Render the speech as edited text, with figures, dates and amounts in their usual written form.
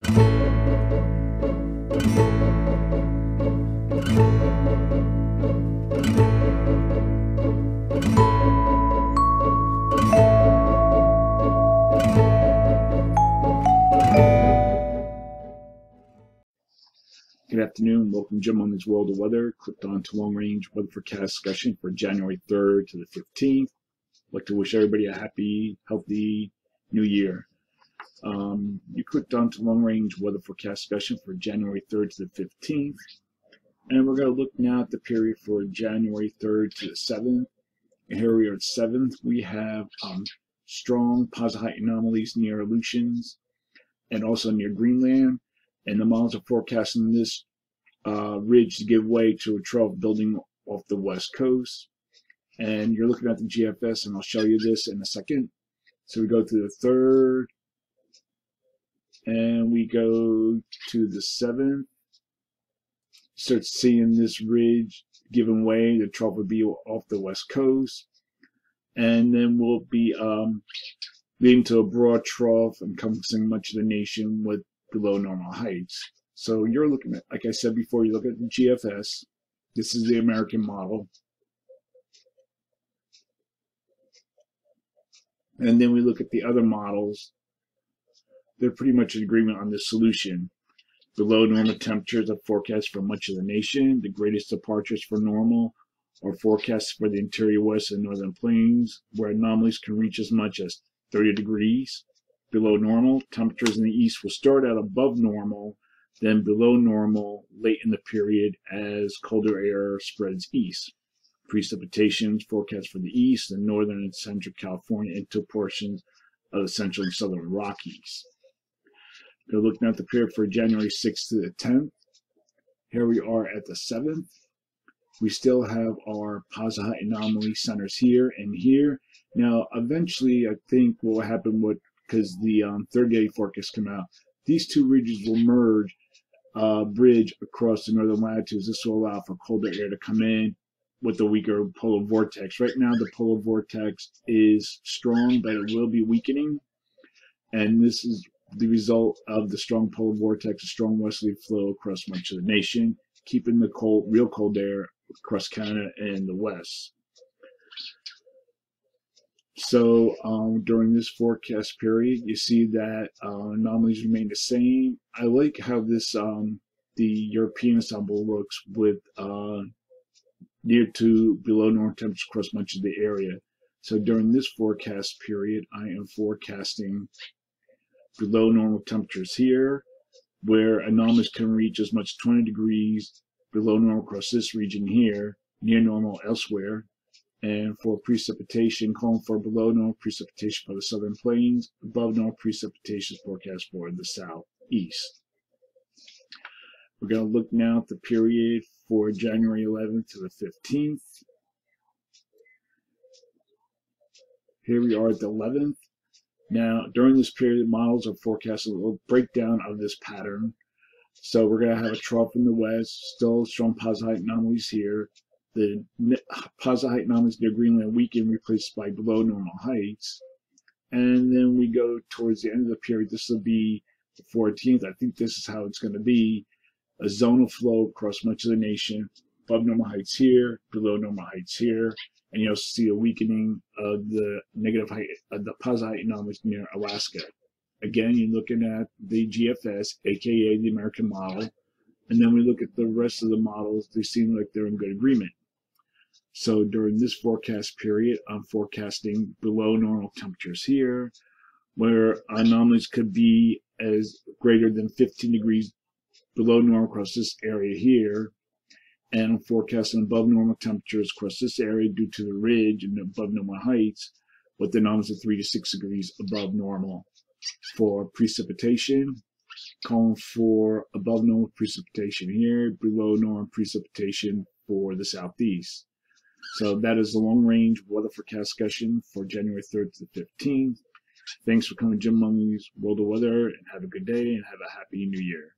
Good afternoon. Welcome to Jim Mummy's World of Weather. Clicked on to long range weather forecast discussion for January 3rd to the 15th. I'd like to wish everybody a happy, healthy new year. You clicked on to long range weather forecast discussion for January 3rd to the 15th. And we're going to look now at the period for January 3rd to the 7th. And here we are at 7th. We have strong positive height anomalies near Aleutians and also near Greenland. And the models are forecasting this ridge to give way to a trough building off the west coast. And you're looking at the GFS, and I'll show you this in a second. So we go to the 3rd, and we go to the 7th. Start seeing this ridge giving way. The trough will be off the west coast. And then we'll be leading to a broad trough encompassing much of the nation with below normal heights. So you're looking at, like I said before, you look at the GFS. This is the American model. And then we look at the other models. They're pretty much in agreement on the solution. Below normal temperatures are forecast for much of the nation. The greatest departures for normal are forecast for the interior west and northern plains, where anomalies can reach as much as 30 degrees. Below normal, temperatures in the east will start out above normal, then below normal late in the period as colder air spreads east. Precipitation forecast for the east and northern and central California into portions of the central and southern Rockies. We're looking at the period for January 6th to the 10th. Here we are at the 7th. We still have our positive height anomaly centers here and here. Now, eventually, I think what will happen because the 30-day forecast come out, these two ridges will merge, bridge across the northern latitudes. This will allow for colder air to come in with the weaker polar vortex. Right now, the polar vortex is strong, but it will be weakening. And this is the result of the strong polar vortex, a strong westerly flow across much of the nation, keeping the real cold air across Canada and the west. So during this forecast period, you see that anomalies remain the same. I like how this the European ensemble looks with near to below normal temperatures across much of the area. So during this forecast period, I am forecasting below normal temperatures here, where anomalies can reach as much as 20 degrees below normal across this region here, near normal elsewhere. And for precipitation, calling for below normal precipitation for the southern plains, above normal precipitation forecast for the southeast. We're going to look now at the period for January 11th to the 15th. Here we are at the 11th. Now, during this period, models are forecasting a little breakdown of this pattern. So we're going to have a trough in the west, still strong positive height anomalies here. The positive height anomalies near Greenland weaken, replaced by below normal heights. And then we go towards the end of the period. This will be the 14th. I think this is how it's going to be. A zonal flow across much of the nation, above normal heights here, below normal heights here. And you'll see a weakening of the negative height, the positive height anomalies near Alaska. Again, you're looking at the GFS, aka the American model. And then we look at the rest of the models. They seem like they're in good agreement. So during this forecast period, I'm forecasting below normal temperatures here, where anomalies could be as greater than 15 degrees below normal across this area here. And I'm forecasting above normal temperatures across this area due to the ridge and above normal heights, with the anomalies of 3 to 6 degrees above normal. For precipitation, calling for above normal precipitation here, below normal precipitation for the southeast. So that is the long-range weather forecast discussion for January 3rd to the 15th. Thanks for coming to Jim Mummy's World of Weather, and have a good day, and have a happy new year.